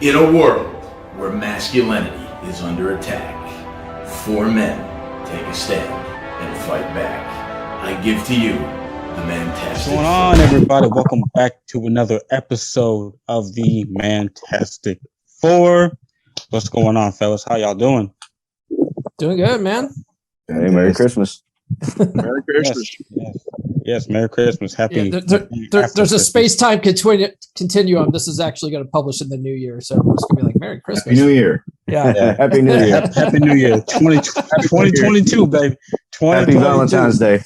In a world where masculinity is under attack, 4 men take a stand and fight back. I give to you the Mantastic. What's going on, everybody? Welcome back to another episode of the Mantastic 4. What's going on, fellas? How y'all doing? Doing good, man. Hey, Merry Christmas. Merry Christmas. Yes, Merry Christmas. Happy. There's a space-time continuum. This is actually going to publish in the new year, so everyone's going to be like, Merry Christmas. Happy New Year. Yeah. Happy New Year. Happy New Year. 2022, baby. Happy Valentine's Day.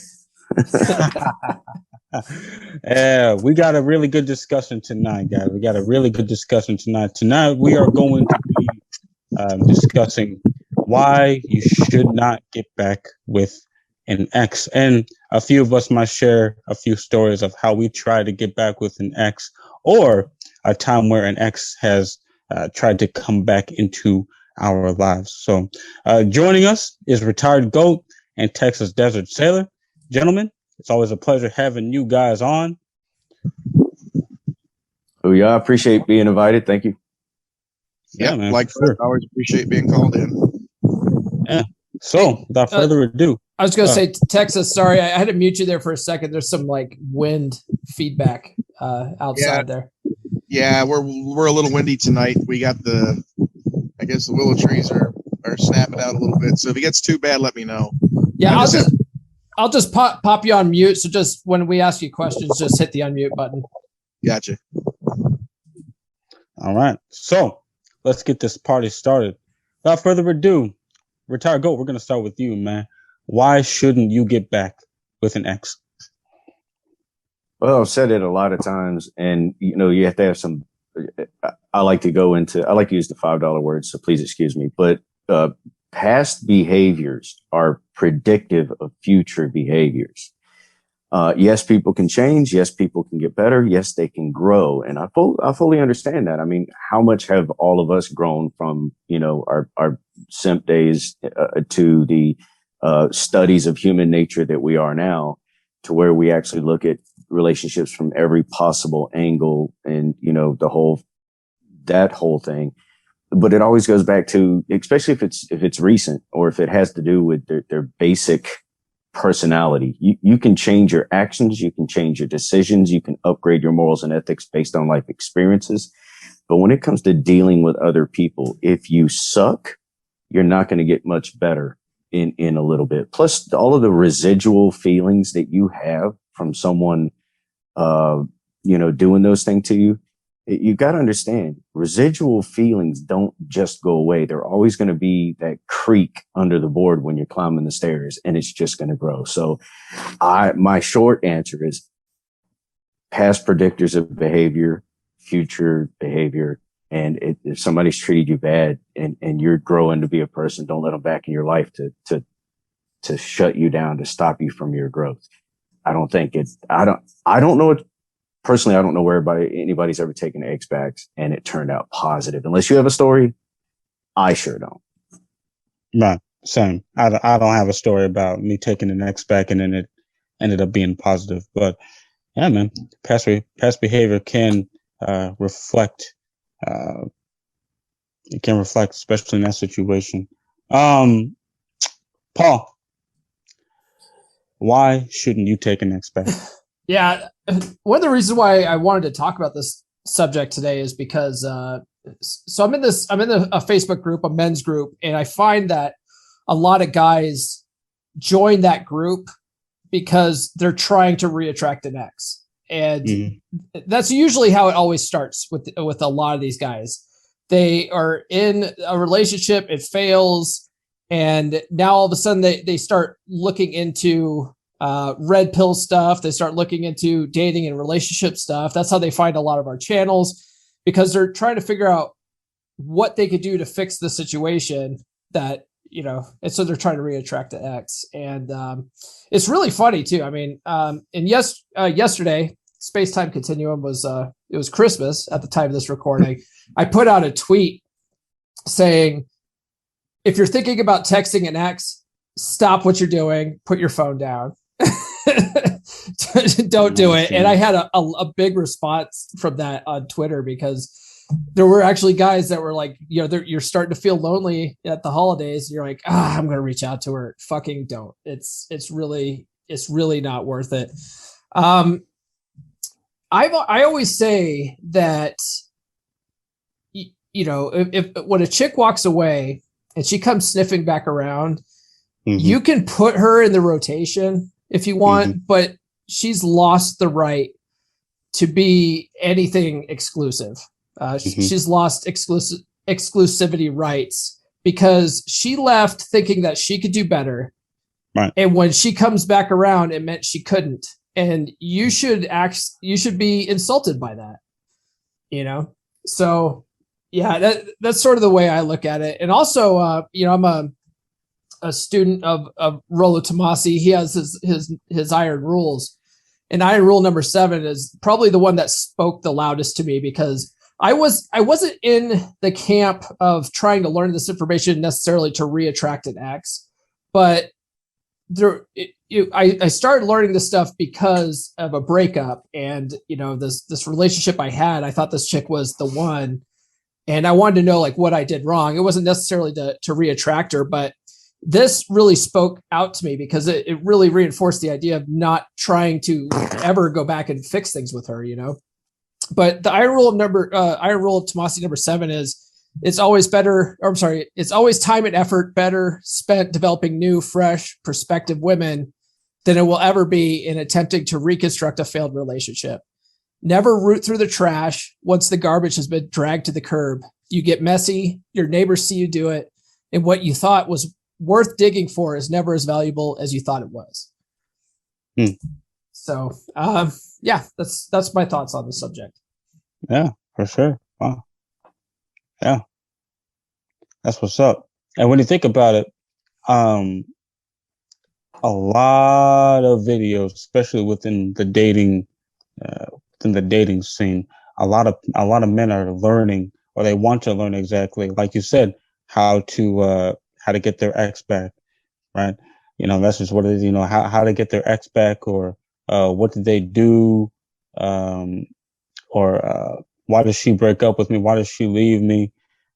Yeah, we got a really good discussion tonight, guys. We got a really good discussion tonight. Tonight, we are going to be discussing why you should not get back with an ex. And a few of us might share a few stories of how we try to get back with an ex, or a time where an ex has tried to come back into our lives. So joining us is Retired Goat and Texas Desert Sailor. Gentlemen, it's always a pleasure having you guys on. Oh, yeah, I appreciate being invited. Thank you. Yeah, man, like sure. I always appreciate being called in. Yeah. So without further ado, I was going to say, Texas, sorry, I had to mute you there for a second. There's some like wind feedback outside there. Yeah, we're a little windy tonight. We got the willow trees are snapping out a little bit. So if it gets too bad, let me know. Yeah, I'll just pop you on mute. So just when we ask you questions, just hit the unmute button. Gotcha. all right. So let's get this party started. Without further ado, Retired Goat, we're going to start with you, man. Why shouldn't you get back with an ex? Well, I've said it a lot of times, and you have to have some. I like to use the $5 words, so please excuse me. But past behaviors are predictive of future behaviors. Yes, people can change. Yes, people can get better. Yes, they can grow, and I fully understand that. I mean, how much have all of us grown from our simp days to the studies of human nature that we are now, to where we actually look at relationships from every possible angle, and that whole thing. But it always goes back to, especially if it's recent, or if it has to do with their basic personality. You can change your actions, you can change your decisions, you can upgrade your morals and ethics based on life experiences. But when it comes to dealing with other people, if you suck, you're not going to get much better in a little bit. Plus all of the residual feelings that you have from someone doing those things to you. You got to understand, residual feelings don't just go away. They're always going to be that creak under the board when you're climbing the stairs, and it's just going to grow. So my short answer is past predictors of behavior, future behavior. And if somebody's treated you bad and you're growing to be a person, don't let them back in your life to shut you down, to stop you from your growth. I don't know. Personally, I don't know where anybody's ever taken eggs back and it turned out positive. Unless you have a story, I sure don't. Right, same. I don't have a story about me taking an ex back and then it ended up being positive. But yeah, man, past behavior can reflect. It can reflect, especially in that situation. Paul, why shouldn't you take an ex back? Yeah, one of the reasons why I wanted to talk about this subject today is because so I'm in a Facebook group, a men's group, and I find that a lot of guys join that group because they're trying to reattract an ex, and that's usually how it always starts with a lot of these guys. They are in a relationship, it fails, and now all of a sudden they start looking into red pill stuff. They start looking into dating and relationship stuff. That's how they find a lot of our channels, because they're trying to figure out what they could do to fix the situation that, and so they're trying to reattract the ex. And it's really funny too. I mean, and yesterday, Space-Time Continuum was, it was Christmas at the time of this recording. I put out a tweet saying, if you're thinking about texting an ex, stop what you're doing, put your phone down. Don't do it. And I had a big response from that on Twitter, because there were actually guys that were like, you're starting to feel lonely at the holidays. And you're like, I'm going to reach out to her. Fucking don't. It's really not worth it. I always say that, if when a chick walks away and she comes sniffing back around, you can put her in the rotation if you want, but she's lost the right to be anything exclusive. She's lost exclusivity rights because she left thinking that she could do better. Right. And when she comes back around, it meant she couldn't. And you should be insulted by that, So yeah, that's sort of the way I look at it. And also, I'm a student of Rollo Tomasi. He has his iron rules, and iron rule number 7 is probably the one that spoke the loudest to me, because I wasn't in the camp of trying to learn this information necessarily to reattract an ex, but I started learning this stuff because of a breakup, and this relationship I had. I thought this chick was the one, and I wanted to know like what I did wrong. It wasn't necessarily to reattract her, but this really spoke out to me because it really reinforced the idea of not trying to ever go back and fix things with her, But the iron rule of Tomasi number 7 is it's always time and effort better spent developing new, fresh, prospective women than it will ever be in attempting to reconstruct a failed relationship. Never root through the trash once the garbage has been dragged to the curb. You get messy, your neighbors see you do it, and what you thought was worth digging for is never as valuable as you thought it was. So, yeah, that's my thoughts on the subject. Yeah, for sure. Wow. Yeah. That's what's up. And when you think about it, a lot of videos, especially within the dating scene, a lot of men are learning, or they want to learn, exactly like you said, how to get their ex back, right? That's just what it is. How to get their ex back, or what did they do, or why did she break up with me? Why did she leave me?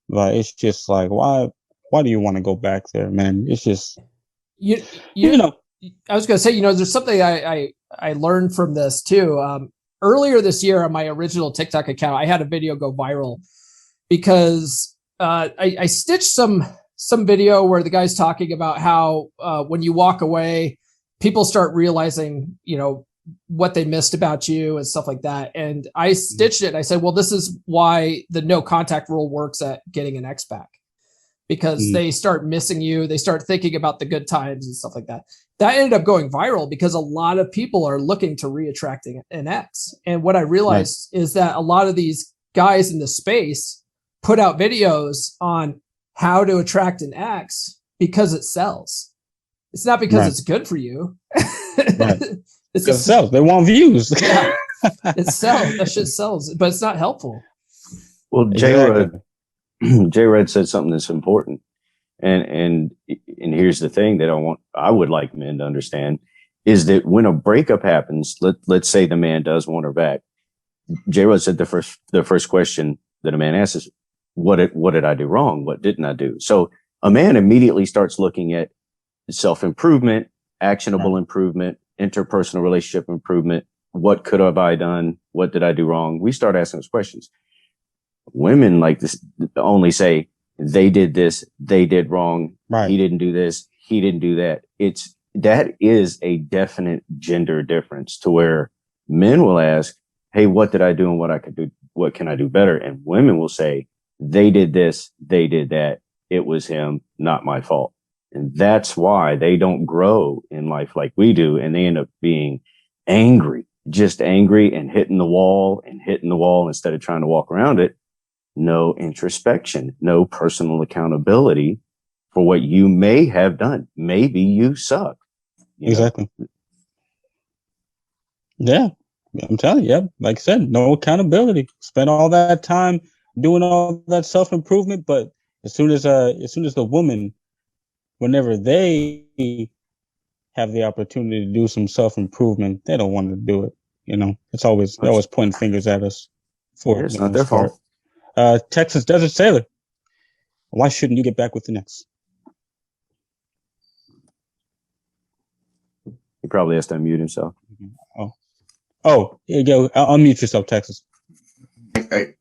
Like, it's just like, why do you want to go back there, man? It's just, I was going to say, there's something I learned from this too. Earlier this year on my original TikTok account, I had a video go viral because I stitched some video where the guy's talking about how when you walk away, people start realizing, what they missed about you and stuff like that. And I stitched it. I said, well, this is why the no contact rule works at getting an ex back, because they start missing you. They start thinking about the good times and stuff like that. That ended up going viral because a lot of people are looking to reattract an ex. And what I realized is that a lot of these guys in the space put out videos on how to attract an ex because it sells. It's not because it's good for you. It sells. They want views. Yeah, it sells. That shit sells, but it's not helpful. Well, J-Red said something that's important. And here's the thing that I would like men to understand is that when a breakup happens, let's say the man does want her back. J-Red said the first question that a man asks is, what did I do wrong? What didn't I do? So a man immediately starts looking at self-improvement, actionable improvement, interpersonal relationship improvement. What could have I done? What did I do wrong? We start asking those questions. Women like this only say they did this, they did wrong. Right. He didn't do this, he didn't do that. That is a definite gender difference to where men will ask, hey, what did I do and what I could do? What can I do better? And women will say, they did this, they did that. It was him, not my fault. And that's why they don't grow in life like we do. And they end up being just angry and hitting the wall instead of trying to walk around it. No introspection, no personal accountability for what you may have done. Maybe you suck. Exactly. Yeah. I'm telling you, yeah. Like I said, no accountability. Spend all that time doing all that self-improvement, but as soon as the woman, whenever they have the opportunity to do some self-improvement, they don't want to do it. It's always, they're always pointing fingers at us for it's not their fault. Texas Desert Sailor. Why shouldn't you get back with the ex? He probably has to unmute himself. Oh, here you go. Unmute yourself, Texas. Hey,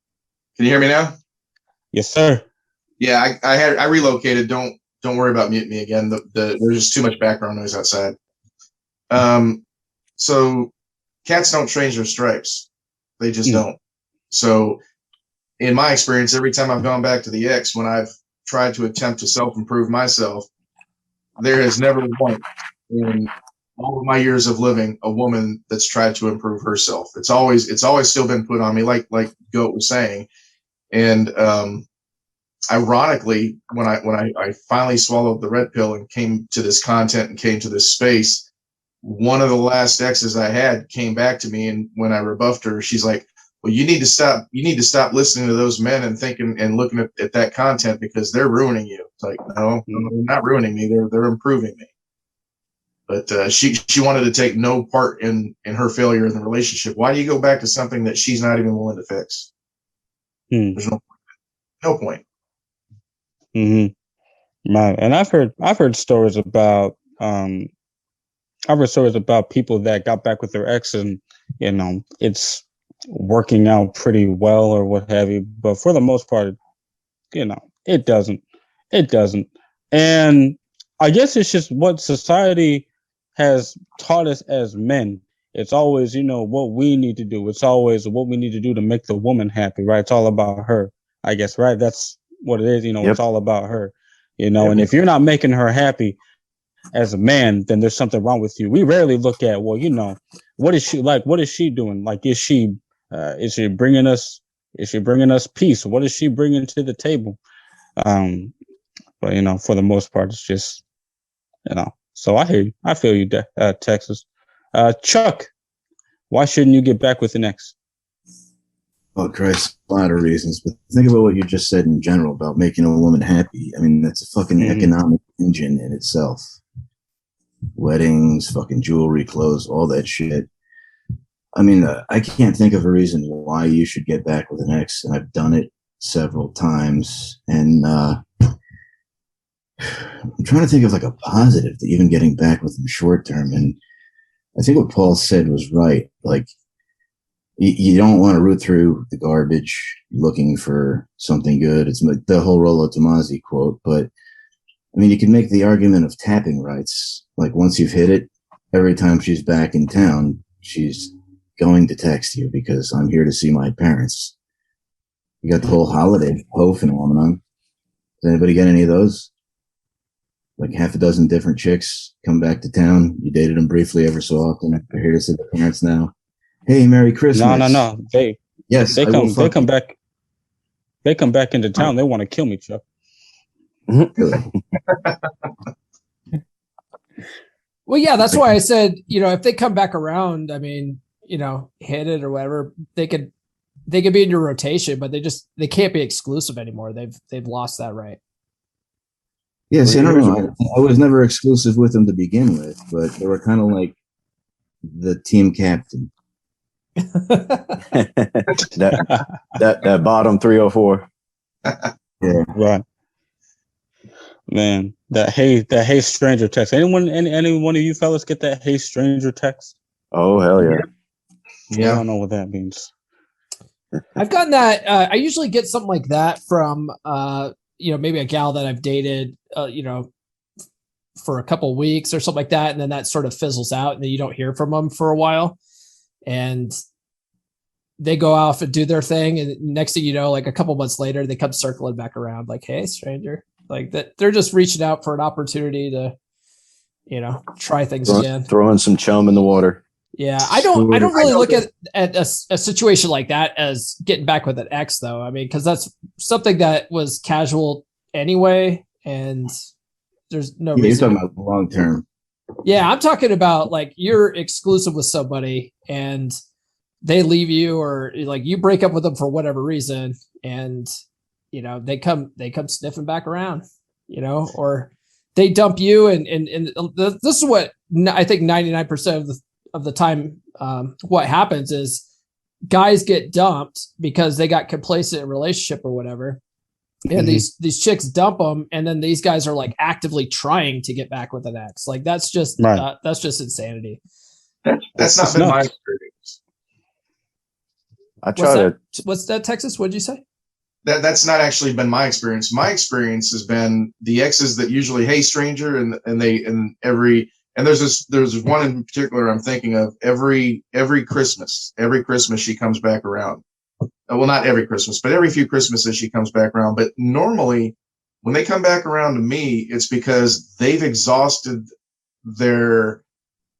can you hear me now? Yes, sir. Yeah, I relocated. Don't worry about muting me again. There's just too much background noise outside. So cats don't change their stripes. They just don't. So in my experience, every time I've gone back to the ex, when I've tried to attempt to self-improve myself, there has never once in all of my years of living a woman that's tried to improve herself. It's always still been put on me, like Goat was saying. And ironically, when I finally swallowed the red pill and came to this content and came to this space, one of the last exes I had came back to me, and when I rebuffed her, she's like, well, you need to stop listening to those men and thinking and looking at that content because they're ruining you. It's like, no, they're not ruining me. They're improving me. But she wanted to take no part in her failure in the relationship. Why do you go back to something that she's not even willing to fix? There's no point. Right. And I've heard stories about people that got back with their ex and it's working out pretty well or what have you, but for the most part, it doesn't. And I guess it's just what society has taught us as men. It's always, what we need to do. It's always what we need to do to make the woman happy, right? It's all about her, I guess, right? That's what it is. Yep. It's all about her, and if you're not making her happy as a man, then there's something wrong with you. We rarely look at, what is she like? What is she doing? Like, is she bringing us peace? What is she bringing to the table? But for the most part, it's just, so I hear you. I feel you, Texas. Chuck, why shouldn't you get back with an ex? Oh, Christ, a lot of reasons. But think about what you just said in general about making a woman happy. I mean, that's a fucking economic engine in itself. Weddings, fucking jewelry, clothes, all that shit. I mean, I can't think of a reason why you should get back with an ex, and I've done it several times. And I'm trying to think of like a positive to even getting back with them short term. And I think what Paul said was right. Like, you don't want to root through the garbage looking for something good. It's the whole Rollo Tomasi quote. But I mean, you can make the argument of tapping rights. Like, once you've hit it, every time she's back in town, she's going to text you because I'm here to see my parents. You got the whole holiday phenomenon. Does anybody get any of those? Like half a dozen different chicks come back to town. You dated them briefly ever so often. They're here to see their parents now. Hey, Merry Christmas. No. They come back. They come back into town. They want to kill me, Chuck. Well, yeah, that's why I said, if they come back around, I mean, hit it or whatever, they could be in your rotation, but they can't be exclusive anymore. They've lost that right. Yes, I don't know. I was never exclusive with them to begin with, but they were kind of like the team captain. that bottom 304. Yeah, right. Man, that hey stranger text. Any one of you fellas get that hey stranger text? Oh, hell yeah. Yeah. I don't know what that means. I've gotten that. I usually get something like that from maybe a gal that I've dated for a couple of weeks or something like that, and then that sort of fizzles out and then you don't hear from them for a while, and they go off and do their thing, and next thing you know, like a couple months later, they come circling back around like, hey stranger. Like that, they're just reaching out for an opportunity to, try things again. Throwing some chum in the water. Yeah, I don't really look at a situation like that as getting back with an ex, though. I mean, because that's something that was casual anyway, and there's no reason. You're talking about long term. Yeah, I'm talking about like you're exclusive with somebody and they leave you, or like you break up with them for whatever reason, and they come sniffing back around, or they dump you, and this is what I think 99% of the time what happens is guys get dumped because they got complacent in a relationship or whatever. And these chicks dump them, and then these guys are like actively trying to get back with an ex. Like that's just insanity. That's not been my experience. What's that, Texas? What'd you say? That's not actually been my experience. My experience has been the exes that usually, hey stranger, and there's one in particular I'm thinking of. Every Christmas she comes back around. Well, not every Christmas, but every few Christmases she comes back around. But normally when they come back around to me, it's because they've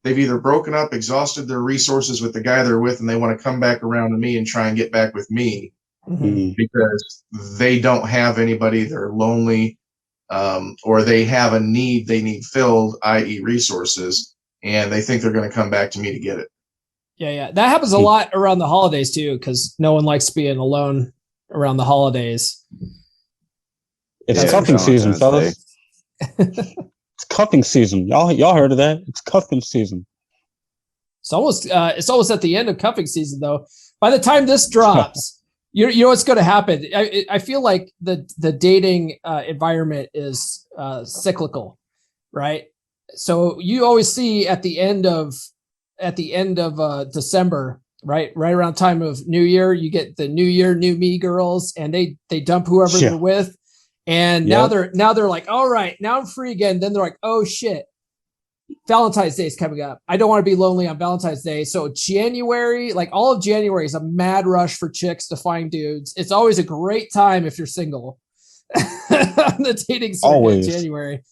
either broken up, exhausted their resources with the guy they're with, and they want to come back around to me and try and get back with me because they don't have anybody. They're lonely, or they have a need they need filled, i.e. resources, and they think they're going to come back to me to get it. Yeah. That happens a lot around the holidays too, because no one likes being alone around the holidays. It's cuffing season, fellas. It's cuffing season. Y'all heard of that? It's cuffing season. It's almost at the end of cuffing season though. By the time this drops, you know what's going to happen. I feel like the dating environment is cyclical, right? So you always see at the end of December, right around time of New Year, you get the New Year, New Me girls, and they dump whoever they're with, and now they're like, all right, now I'm free again. Then they're like, oh shit, Valentine's Day is coming up. I don't want to be lonely on Valentine's Day. So January, like all of January, is a mad rush for chicks to find dudes. It's always a great time if you're single. The dating circuit in January.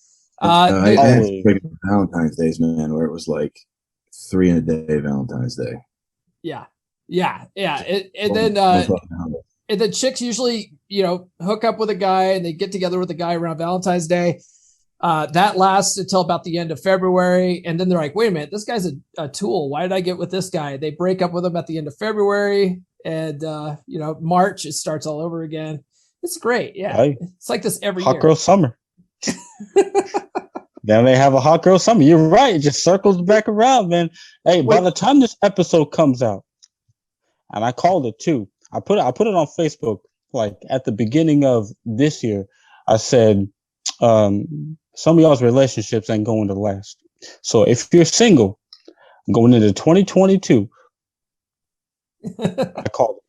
I had Valentine's Days, man, where it was like 3 in a day Valentine's Day. Yeah. And then chicks usually, hook up with a guy and they get together with a guy around Valentine's Day. That lasts until about the end of February. And then they're like, wait a minute, this guy's a tool. Why did I get with this guy? They break up with him at the end of February. And, March, it starts all over again. It's great. Yeah. Right. It's like this every year. Hot girl summer. Then they have a hot girl summer. You're right. It just circles back around, man. Hey, by the time this episode comes out, and I called it too, I put it on Facebook, like at the beginning of this year. I said, some of y'all's relationships ain't going to last. So if you're single going into 2022, I called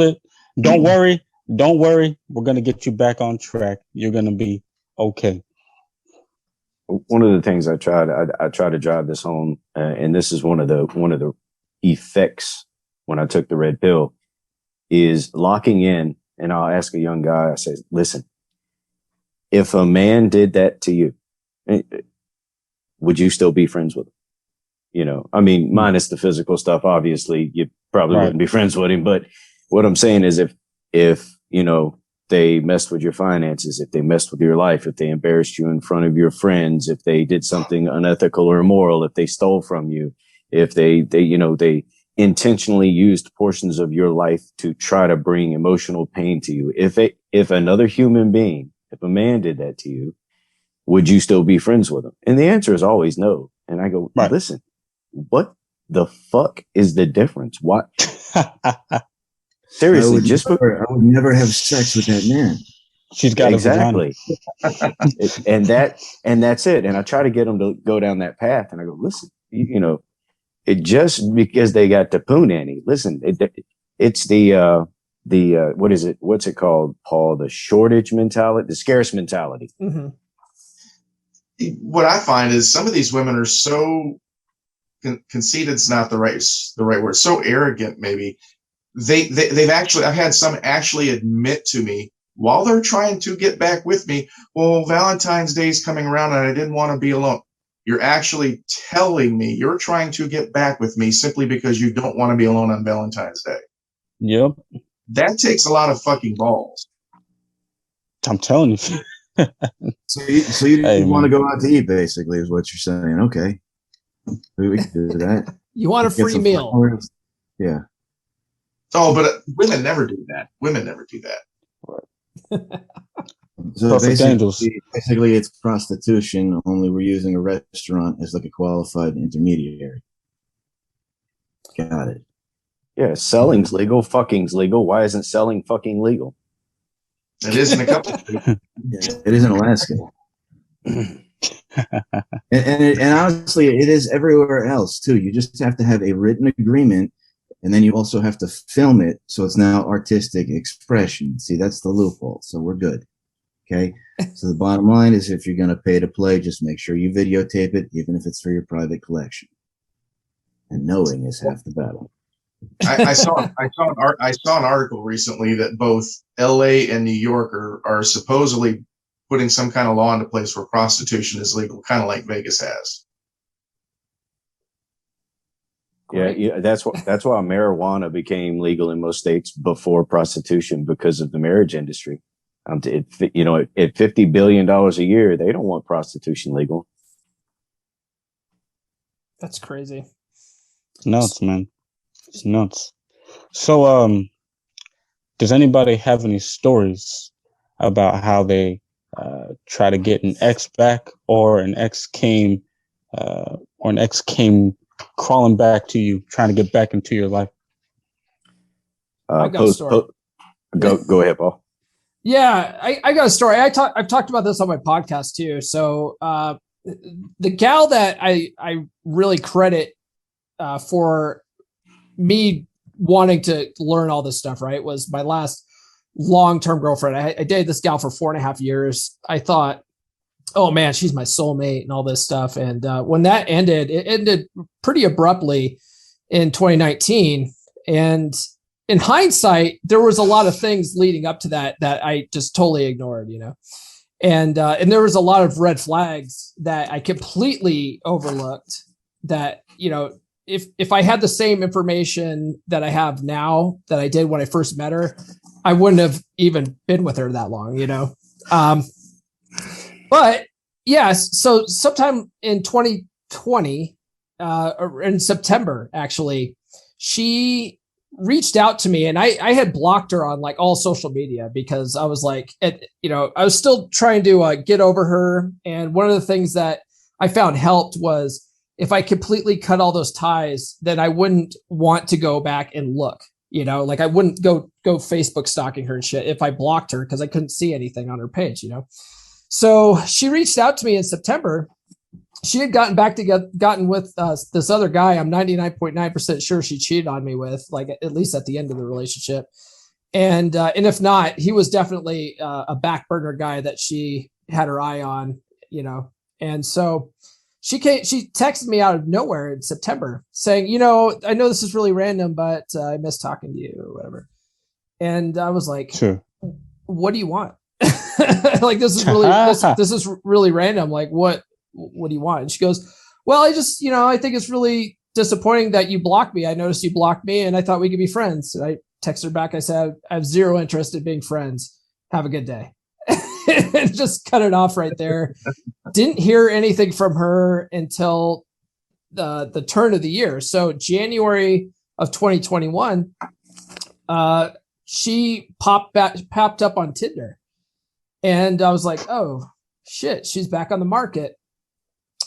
it. Don't worry. We're going to get you back on track. You're going to be okay. One of the things I try to drive this home, and this is one of the effects when I took the red pill, is locking in. And I'll ask a young guy, I say, listen, if a man did that to you, would you still be friends with him? Minus the physical stuff, obviously, you probably wouldn't be friends with him. But what I'm saying is if they messed with your finances, if they messed with your life, if they embarrassed you in front of your friends, if they did something unethical or immoral, if they stole from you, if they intentionally used portions of your life to try to bring emotional pain to you. If another human being, if a man did that to you, would you still be friends with him? And the answer is always no. And I go, listen, what the fuck is the difference? What? Seriously, I would never have sex with that man. She's got exactly. and that's it. And I try to get them to go down that path. And I go, listen, it just because they got the punani. Listen, it's the what is it? What's it called, Paul? The shortage mentality, the scarce mentality. Mm-hmm. What I find is some of these women are so conceited. It's not the right word. So arrogant, maybe. They've actually, I've had some actually admit to me while they're trying to get back with me, well, Valentine's Day is coming around and I didn't want to be alone. You're actually telling me you're trying to get back with me simply because you don't want to be alone on Valentine's Day. Yep. That takes a lot of fucking balls. I'm telling you. So you want to go out to eat, basically, is what you're saying. Okay. We can do that. You want a free meal. Flowers. Yeah. Oh, but women never do that. So basically, it's prostitution. Only we're using a restaurant as like a qualified intermediary. Got it. Yeah, selling's legal, fucking's legal. Why isn't selling fucking legal? It is in a couple. It is in Alaska. And honestly, it is everywhere else too. You just have to have a written agreement, and then you also have to film it, so it's now artistic expression. See, that's the loophole. So we're good. Okay. So the bottom line is, if you're going to pay to play, just make sure you videotape it, even if it's for your private collection. And knowing is half the battle. I saw an article recently that both L.A. and New York are supposedly putting some kind of law into place where prostitution is legal, kind of like Vegas has. Yeah, that's why marijuana became legal in most states before prostitution, because of the marriage industry. At $50 billion a year, they don't want prostitution legal. That's crazy. It's nuts, man. It's nuts. So, does anybody have any stories about how they try to get an ex back, or an ex came crawling back to you, trying to get back into your life? I got a story. Go ahead, Paul. Yeah, I got a story. I've talked about this on my podcast too. So the gal that I really credit for me wanting to learn all this stuff, right, was my last long-term girlfriend. I dated this gal for 4.5 years. I thought, oh man, she's my soulmate and all this stuff. And when that ended, it ended pretty abruptly in 2019. And in hindsight, there was a lot of things leading up to that I just totally ignored, and there was a lot of red flags that I completely overlooked. That, if I had the same information that I have now that I did when I first met her, I wouldn't have even been with her that long, But yes, so sometime in 2020, or in September, actually, she reached out to me, and I had blocked her on like all social media, because I was like, I was still trying to get over her. And one of the things that I found helped was, if I completely cut all those ties, then I wouldn't want to go back and look, like I wouldn't go Facebook stalking her and shit if I blocked her, because I couldn't see anything on her page, So she reached out to me in September. She had gotten with this other guy I'm 99.9% sure she cheated on me with, like at least at the end of the relationship. And if not, he was definitely a back burner guy that she had her eye on, And so she texted me out of nowhere in September saying, I know this is really random, but I miss talking to you or whatever. And I was like, sure. What do you want? Like, this is really, this is really random. Like, what do you want? And she goes, well, I just, I think it's really disappointing that you blocked me. I noticed you blocked me, and I thought we could be friends. And I texted her back. I said, I have zero interest in being friends. Have a good day. And just cut it off right there. Didn't hear anything from her until the turn of the year. So January of 2021, she popped up on Tinder. And I was like, oh shit, she's back on the market.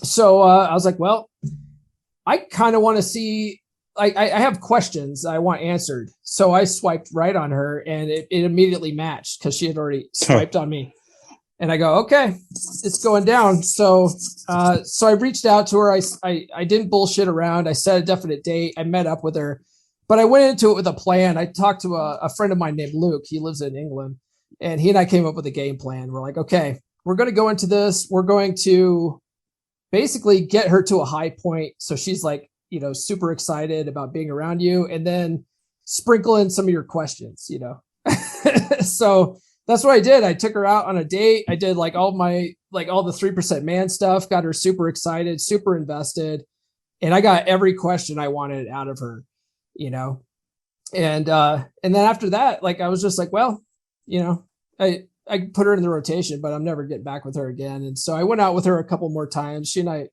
So I was like, well, I kind of want to see, I have questions I want answered. So I swiped right on her, and it immediately matched, because she had already swiped on me. And I go, okay, it's going down. So I reached out to her. I didn't bullshit around. I set a definite date. I met up with her, but I went into it with a plan. I talked to a friend of mine named Luke. He lives in England, and he and I came up with a game plan. We're like, okay, we're going to go into this. We're going to basically get her to a high point, so she's like, super excited about being around you, and then sprinkle in some of your questions, So that's what I did. I took her out on a date. I did all the 3% man stuff, got her super excited, super invested. And I got every question I wanted out of her, and then after that, I was just like, well, I put her in the rotation, but I'm never getting back with her again. And so I went out with her a couple more times. She and I,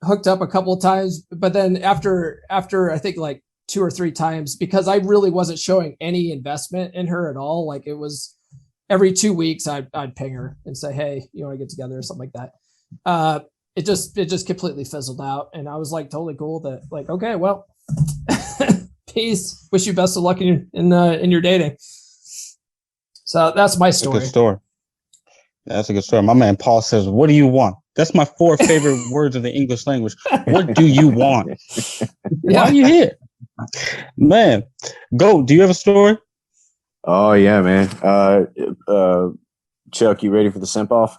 hooked up a couple of times, but then after I think 2 or 3 times, because I really wasn't showing any investment in her at all. It was every 2 weeks I'd ping her and say, hey, you want to get together or something like that. it just completely fizzled out. And I was like totally cool that like, okay, well, peace. Wish you best of luck in your dating. So that's my story. That's a good story. That's a good story. My man Paul says, "What do you want?" That's my 4 favorite words of the English language. What do you want? Why are you here? Man, go. Do you have a story? Oh yeah, man. Chuck, you ready for the simp off?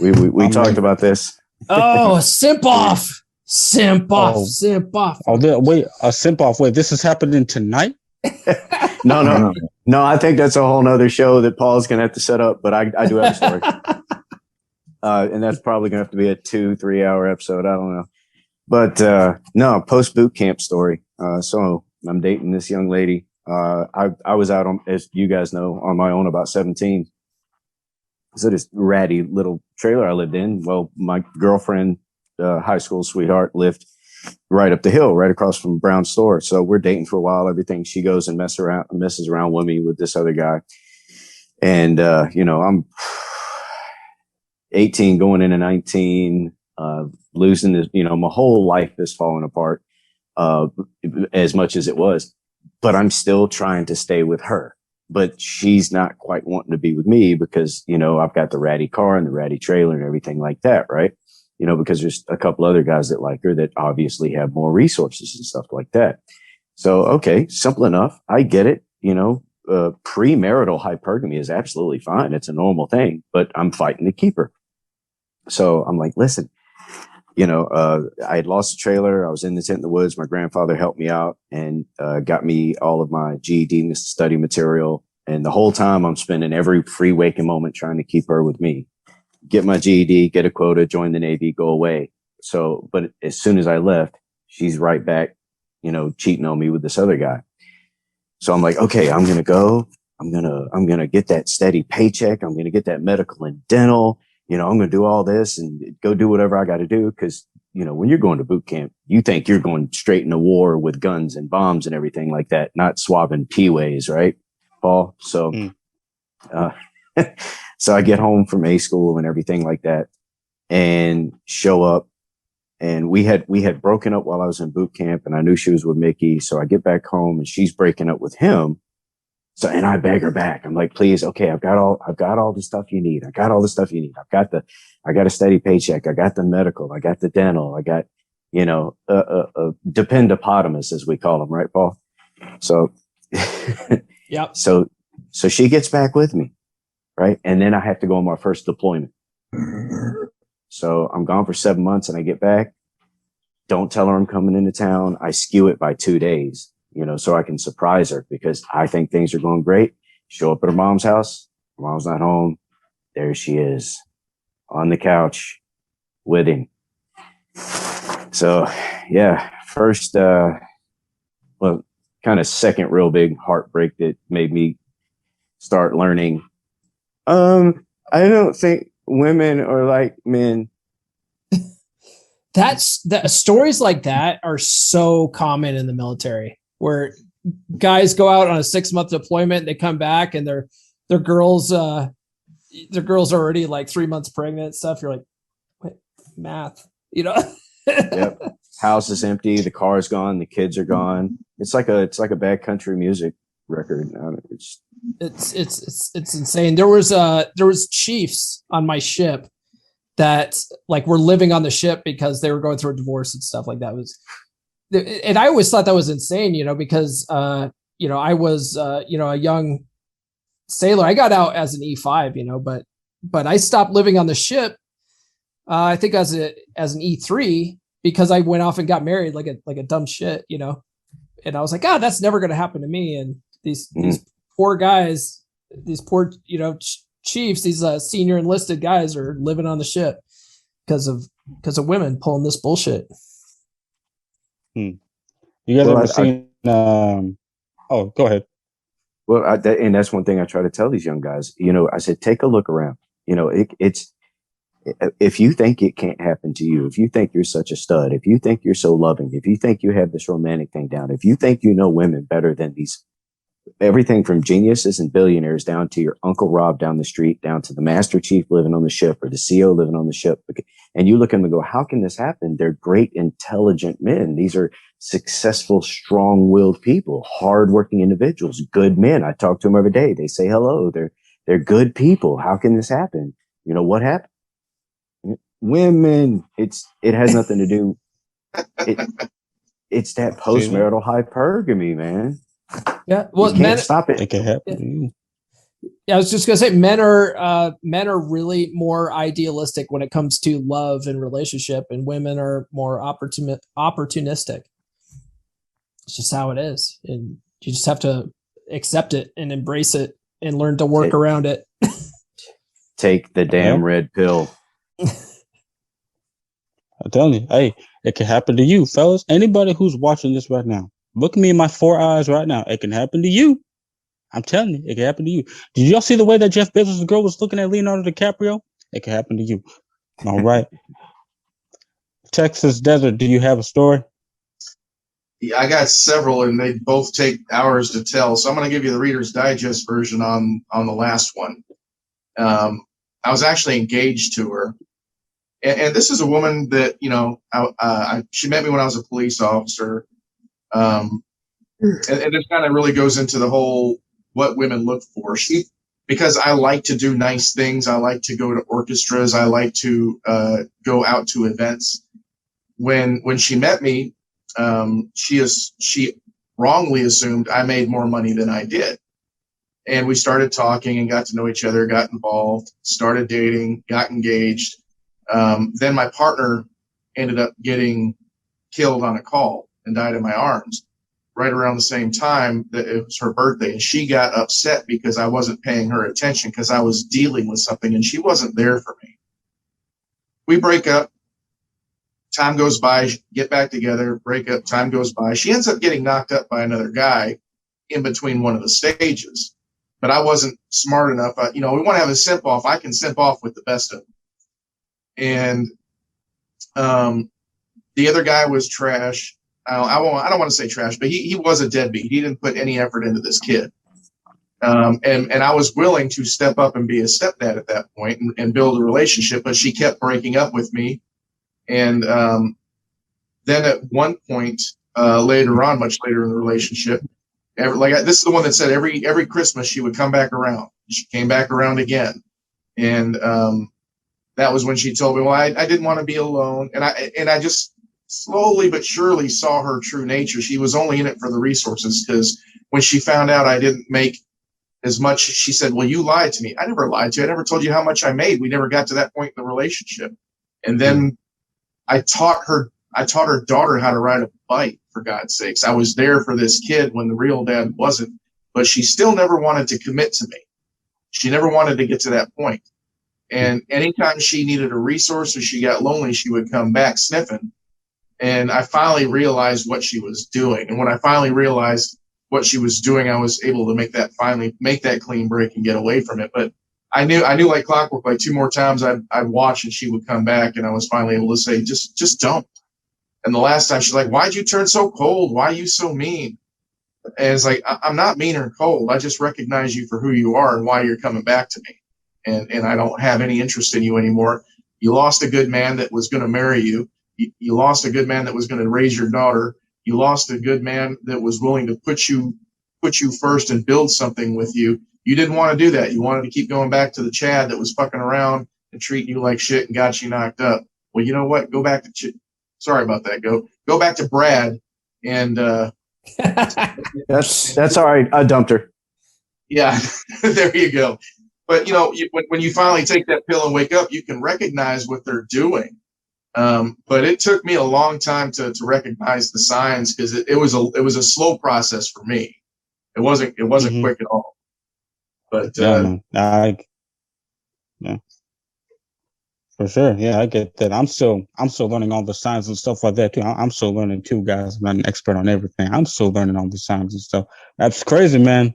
We talked about this. Oh, simp off. Simp off. Simp off. Oh, wait, a simp off. Wait, this is happening tonight? No. I think that's a whole nother show that Paul's gonna have to set up. But I do have a story, and that's probably gonna have to be a 2-3 hour episode. I don't know, but no, post boot camp story. So I'm dating this young lady. I was out on, as you guys know, on my own about 17. So this ratty little trailer I lived in. Well, my girlfriend, high school sweetheart, lived right up the hill, right across from Brown's store. So we're dating for a while. Everything. She goes and messes around with me with this other guy. And, I'm 18 going into 19, losing this, my whole life is falling apart, as much as it was, but I'm still trying to stay with her, but she's not quite wanting to be with me because, I've got the ratty car and the ratty trailer and everything like that. Right. Because there's a couple other guys that like her that obviously have more resources and stuff like that. So, okay, simple enough. I get it. Premarital hypergamy is absolutely fine. It's a normal thing, but I'm fighting to keep her. So I'm like, listen, I had lost the trailer. I was in the tent in the woods. My grandfather helped me out and got me all of my GED study material. And the whole time I'm spending every free waking moment trying to keep her with me. Get my GED, get a quota, join the Navy, go away. So, but as soon as I left, she's right back, cheating on me with this other guy. So I'm like, okay, I'm going to go. I'm going to get that steady paycheck. I'm going to get that medical and dental. I'm going to do all this and go do whatever I got to do. Cause, when you're going to boot camp, you think you're going straight into war with guns and bombs and everything like that, not swabbing P-ways, right, Paul? So, so I get home from A school and everything like that and show up, and we had broken up while I was in boot camp, and I knew she was with Mickey. So I get back home and she's breaking up with him. So, and I beg her back. I'm like, please, okay, I've got all the stuff you need. I got all the stuff you need. I got a steady paycheck. I got the medical. I got the dental. I got, dependopotamus, as we call them, right, Paul? So, yep. So she gets back with me. Right. And then I have to go on my first deployment. So I'm gone for 7 months and I get back. Don't tell her I'm coming into town. I skew it by 2 days, so I can surprise her because I think things are going great. Show up at her mom's house. Her mom's not home. There she is on the couch with him. So yeah, first, kind of second real big heartbreak that made me start learning. I don't think women are like men. Stories like that are so common in the military, where guys go out on a 6-month deployment, they come back and their girls are already like 3 months pregnant and stuff. You're like, what? Math, Yep. House is empty, the car's gone, the kids are gone. It's like a bad country music record. It's insane. There was chiefs on my ship that like were living on the ship because they were going through a divorce and stuff like that. And I always thought that was insane, because I was a young sailor. I got out as an E5, but I stopped living on the ship. I think as an E3 because I went off and got married like a dumb shit, and I was like, God, that's never going to happen to me. And these poor guys, these poor, chiefs, these senior enlisted guys are living on the ship because of women pulling this bullshit. You guys ever seen? Oh, go ahead. Well, and that's one thing I try to tell these young guys. I said, take a look around. It's if you think it can't happen to you, if you think you're such a stud, if you think you're so loving, if you think you have this romantic thing down, if you think you know women better than these everything from geniuses and billionaires down to your Uncle Rob down the street, down to the Master Chief living on the ship or the CEO living on the ship. And you look at them and go, how can this happen? They're great, intelligent men. These are successful, strong-willed people, hardworking individuals, good men. I talk to them every day. They say hello. They're good people. How can this happen? You know what happened? Women. It has nothing to do. It's that postmarital hypergamy, man. Yeah, well, you can't stop it. It can happen to you. Yeah, I was just gonna say men are really more idealistic when it comes to love and relationship, and women are more opportunistic. It's just how it is, and you just have to accept it and embrace it and learn to work around it. Take the damn red pill. I'm telling you, hey, it can happen to you, fellas. Anybody who's watching this right now, look me in my 4 eyes right now. It can happen to you. I'm telling you, it can happen to you. Did y'all see the way that Jeff Bezos' girl was looking at Leonardo DiCaprio? It can happen to you. All right. Texas Desert, do you have a story? Yeah, I got several, and they both take hours to tell. So I'm going to give you the Reader's Digest version on the last one. I was actually engaged to her. And this is a woman that, you know, she met me when I was a police officer. And this kind of really goes into the whole what women look for. Because I like to do nice things. I like to go to orchestras. I like to go out to events. When she met me, she wrongly assumed I made more money than I did. And we started talking and got to know each other, got involved, started dating, got engaged. Then my partner ended up getting killed on a call and died in my arms right around the same time that it was her birthday. And she got upset because I wasn't paying her attention because I was dealing with something and she wasn't there for me. We break up. Time goes by, get back together, break up, time goes by. She ends up getting knocked up by another guy in between one of the stages. But I wasn't smart enough. We want to have a simp off. I can simp off with the best of them. And the other guy was trash. I don't want to say trash, but he was a deadbeat. He didn't put any effort into this kid. And I was willing to step up and be a stepdad at that point and build a relationship, but she kept breaking up with me. And then at one point later on, much later in the relationship, this is the one that said every Christmas she would come back around. She came back around again. And that was when she told me, well, I didn't want to be alone. And I just slowly but surely saw her true nature. She was only in it for the resources, because when she found out I didn't make as much, she said, well, you lied to me. I never lied to you. I never told you how much I made. We never got to that point in the relationship. And then I taught her daughter how to ride a bike, for God's sakes. I was there for this kid when the real dad wasn't, but she still never wanted to commit to me. She never wanted to get to that point. And anytime she needed a resource or she got lonely, she would come back sniffing. And I finally realized what she was doing. And when I finally realized what she was doing, I was able to make that clean break and get away from it. But I knew like clockwork, like 2 more times I'd watch and she would come back, and I was finally able to say, just don't. And the last time she's like, why'd you turn so cold? Why are you so mean? And it's like, I'm not mean or cold. I just recognize you for who you are and why you're coming back to me. And I don't have any interest in you anymore. You lost a good man that was going to marry you. You lost a good man that was going to raise your daughter. You lost a good man that was willing to put you first and build something with you. You didn't want to do that. You wanted to keep going back to the Chad that was fucking around and treating you like shit and got you knocked up. Well, you know what? Go back to sorry about that. Go back to Brad and that's all right. I dumped her. Yeah, there you go. But when you finally take that pill and wake up, you can recognize what they're doing. But it took me a long time to recognize the signs, because it was a slow process for me. It wasn't quick at all. But yeah, for sure. Yeah, I get that. I'm still learning all the signs and stuff like that too. I'm still learning too, guys. I'm not an expert on everything. I'm still learning all the signs and stuff. That's crazy, man.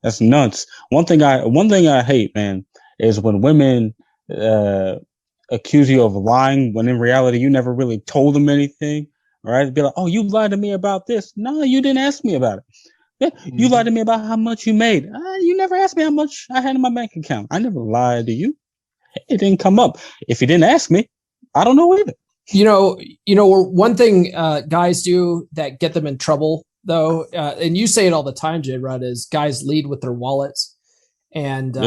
That's nuts. One thing I hate, man, is when women accuse you of lying when in reality you never really told them anything. Right? Be like, oh, you lied to me about this. No, you didn't ask me about it. Yeah, you lied to me about how much you made. You never asked me how much I had in my bank account. I never lied to you. It didn't come up. If you didn't ask me, I don't know either. One thing guys do that get them in trouble, though, and you say it all the time, J. Rudd, is guys lead with their wallets. And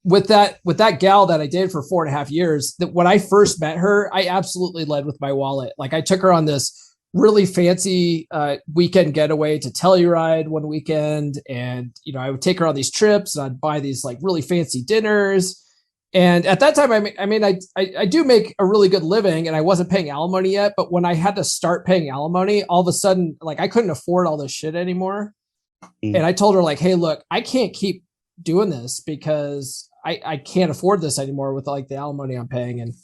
with that gal that I dated for 4.5 years, that when I first met her, I absolutely led with my wallet. Like I took her on this really fancy weekend getaway to Telluride one weekend, and I would take her on these trips, and I'd buy these like really fancy dinners. And at that time, I do make a really good living, and I wasn't paying alimony yet. But when I had to start paying alimony, all of a sudden, like I couldn't afford all this shit anymore. And I told her like, hey, look, I can't keep doing this because I can't afford this anymore with like the alimony I'm paying.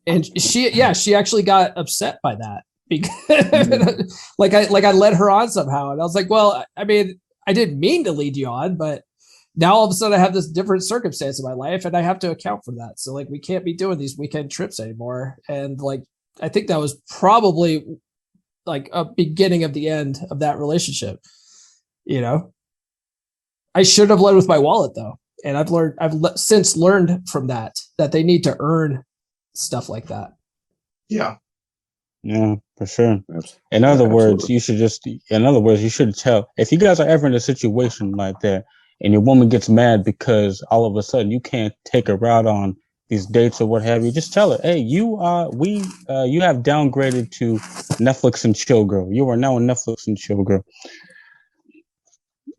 And she actually got upset by that because like I led her on somehow. And I was like, well, I mean, I didn't mean to lead you on, but now all of a sudden I have this different circumstance in my life and I have to account for that. So like, we can't be doing these weekend trips anymore. And like, I think that was probably like a beginning of the end of that relationship. I should have led with my wallet though. And I've since learned from that they need to earn stuff like that. Yeah. Yeah, for sure. In other words, you should tell, if you guys are ever in a situation like that and your woman gets mad because all of a sudden you can't take her out on these dates or what have you, just tell her, hey, you have downgraded to Netflix and chill girl. You are now a Netflix and chill girl.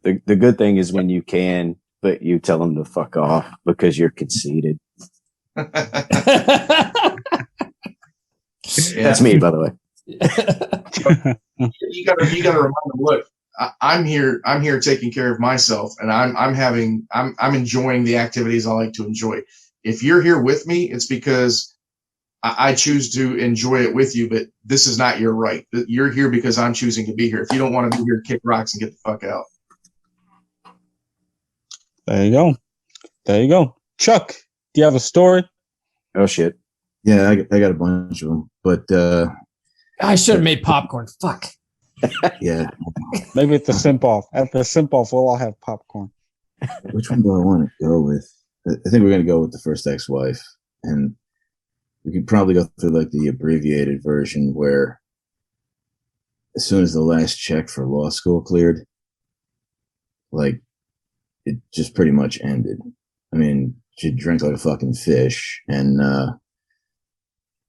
The good thing is when you can, but you tell them to fuck off because you're conceited. That's me, by the way. You gotta remind them, look, I'm here taking care of myself, and I'm enjoying the activities I like to enjoy. If you're here with me, it's because I choose to enjoy it with you, but this is not your right. You're here because I'm choosing to be here. If you don't want to be here, kick rocks and get the fuck out. There you go. Chuck, do you have a story? Oh shit. Yeah, I got a bunch of them, but I should have made popcorn. Fuck. Yeah. Maybe at the simp off. At the simp off, we'll all have popcorn. Which one do I want to go with? I think we're going to go with the first ex-wife, and we could probably go through like the abbreviated version where as soon as the last check for law school cleared, like it just pretty much ended. I mean, she drank like a fucking fish, and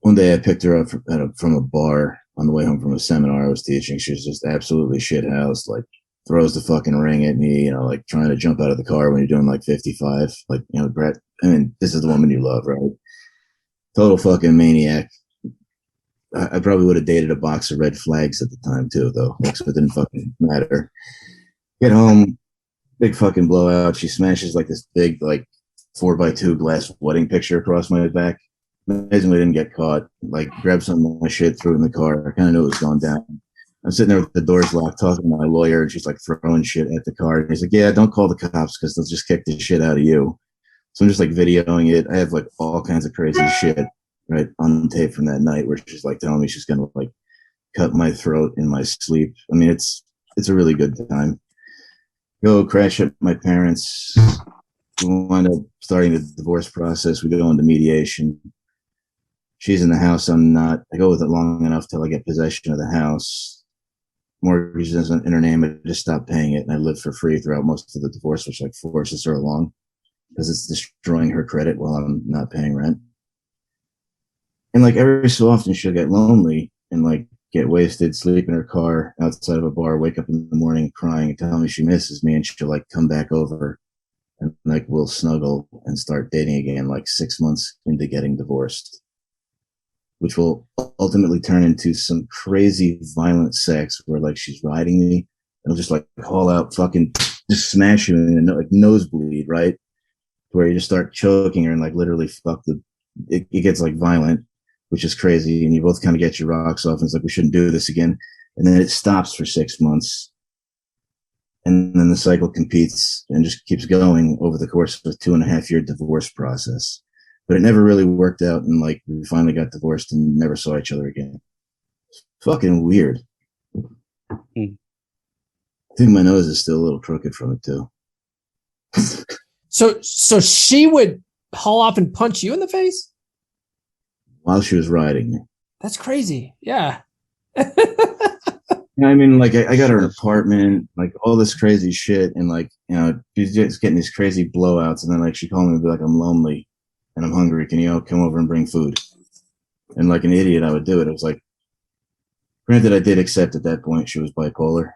one day I picked her up from a bar on the way home from a seminar I was teaching. She was just absolutely shithoused, like throws the fucking ring at me, like trying to jump out of the car when you're doing like 55. Like, Brett, I mean, this is the woman you love, right? Total fucking maniac. I probably would have dated a box of red flags at the time too, though. So it didn't fucking matter. Get home, big fucking blowout. She smashes like this big, like 4x2 glass wedding picture across my back. Amazingly didn't get caught. Like, grabbed some of my shit, threw it in the car. I kind of knew it was going down. I'm sitting there with the doors locked, talking to my lawyer, and she's like throwing shit at the car. And he's like, yeah, don't call the cops because they'll just kick the shit out of you. So I'm just like videoing it. I have like all kinds of crazy shit right on tape from that night where she's like telling me she's gonna like cut my throat in my sleep. I mean, it's a really good time. Go crash at my parents. We wind up starting the divorce process. We go into mediation. She's in the house. I'm not. I go with it long enough till I get possession of the house. Mortgage isn't in her name. I just stopped paying it, and I live for free throughout most of the divorce, which like forces her along because it's destroying her credit while I'm not paying rent. And like every so often, she'll get lonely and like get wasted, sleep in her car outside of a bar, wake up in the morning crying and tell me she misses me, and she'll like come back over and like we'll snuggle and start dating again like 6 months into getting divorced, which will ultimately turn into some crazy violent sex where like she's riding me and I'll just like call out fucking just smash you in the like nosebleed, right? Where you just start choking her and like literally it gets like violent, which is crazy. And you both kind of get your rocks off and it's like, we shouldn't do this again. And then it stops for 6 months. And then the cycle competes and just keeps going over the course of a 2.5-year divorce process. But it never really worked out. And like, we finally got divorced and never saw each other again. It's fucking weird. I think my nose is still a little crooked from it too. So she would haul off and punch you in the face? While she was riding me. That's crazy. Yeah. I mean, like, I got her an apartment, like, all this crazy shit, and, like, you know, she's just getting these crazy blowouts, and then, like, she called me and be like, I'm lonely, and I'm hungry, can you come over and bring food? And, like an idiot, I would do it. It was like, granted, I did accept at that point she was bipolar.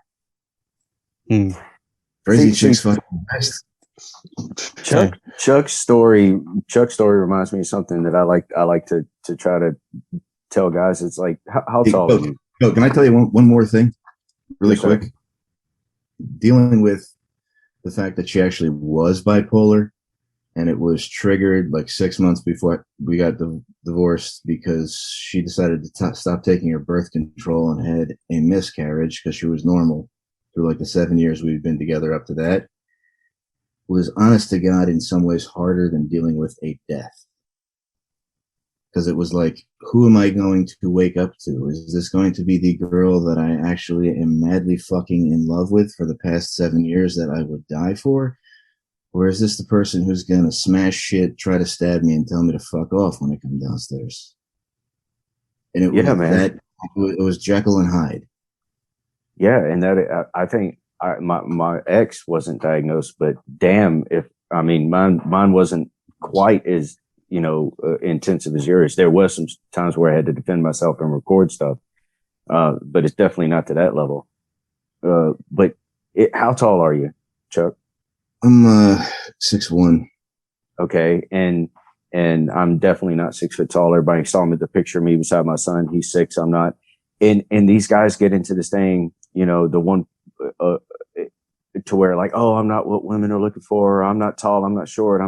Crazy chick's fucking best. Chuck's story reminds me of something that I like to try to tell guys. It's like, how tall are you? Yo, can I tell you one more thing really quick? Dealing with the fact that she actually was bipolar, and it was triggered like 6 months before we got divorced because she decided to stop taking her birth control and had a miscarriage because she was normal through like the 7 years we'd been together up to that. Was, honest to God, in some ways harder than dealing with a death. Because it was like, who am I going to wake up to? Is this going to be the girl that I actually am madly fucking in love with for the past 7 years that I would die for? Or is this the person who's going to smash shit, try to stab me, and tell me to fuck off when I come downstairs? And it was that, it was Jekyll and Hyde. Yeah, and that I think my ex wasn't diagnosed, but damn, mine wasn't quite as intensive as yours. There was some times where I had to defend myself and record stuff, but it's definitely not to that level. But how tall are you, Chuck? I'm 6'1". Okay, and I'm definitely not 6 foot tall. Everybody saw me the picture of me beside my son. He's 6. I'm not. And these guys get into this thing, the one to where like, oh, I'm not what women are looking for. I'm not tall. I'm not short.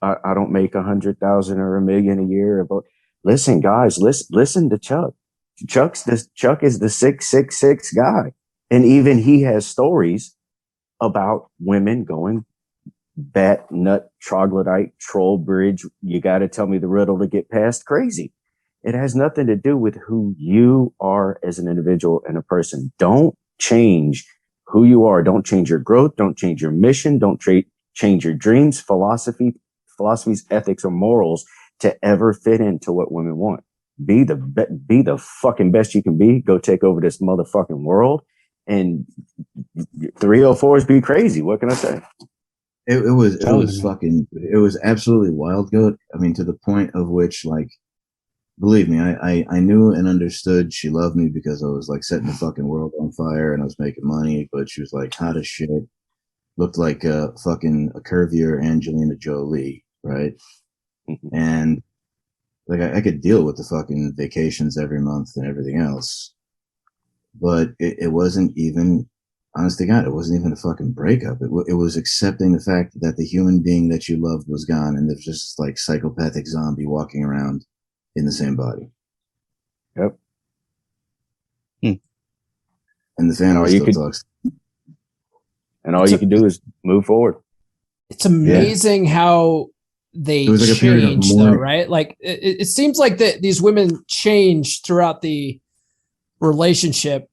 I don't make 100,000 or $1 million a year. But listen, guys, listen to Chuck. Chuck is the 666 guy, and even he has stories about women going bat, nut, troglodyte, troll bridge. You got to tell me the riddle to get past crazy. It has nothing to do with who you are as an individual and a person. Don't change who you are. Don't change your growth. Don't change your mission. Don't change your dreams, philosophies, ethics, or morals to ever fit into what women want. Be the fucking best you can be. Go take over this motherfucking world. And 304s be crazy. What can I say? It was absolutely wild, goat. I mean, to the point of which, like, believe me, I knew and understood she loved me because I was like setting the fucking world on fire and I was making money, but she was like hot as shit, looked like a curvier Angelina Jolie, right? And like I could deal with the fucking vacations every month and everything else, but it wasn't even, honest to God, it wasn't even a fucking breakup. It was accepting the fact that the human being that you loved was gone and there's just like psychopathic zombie walking around in the same body. Yep. And the fan always still talks. And all you can do is move forward. It's amazing how they like change, though, right? Like it seems like that these women change throughout the relationship.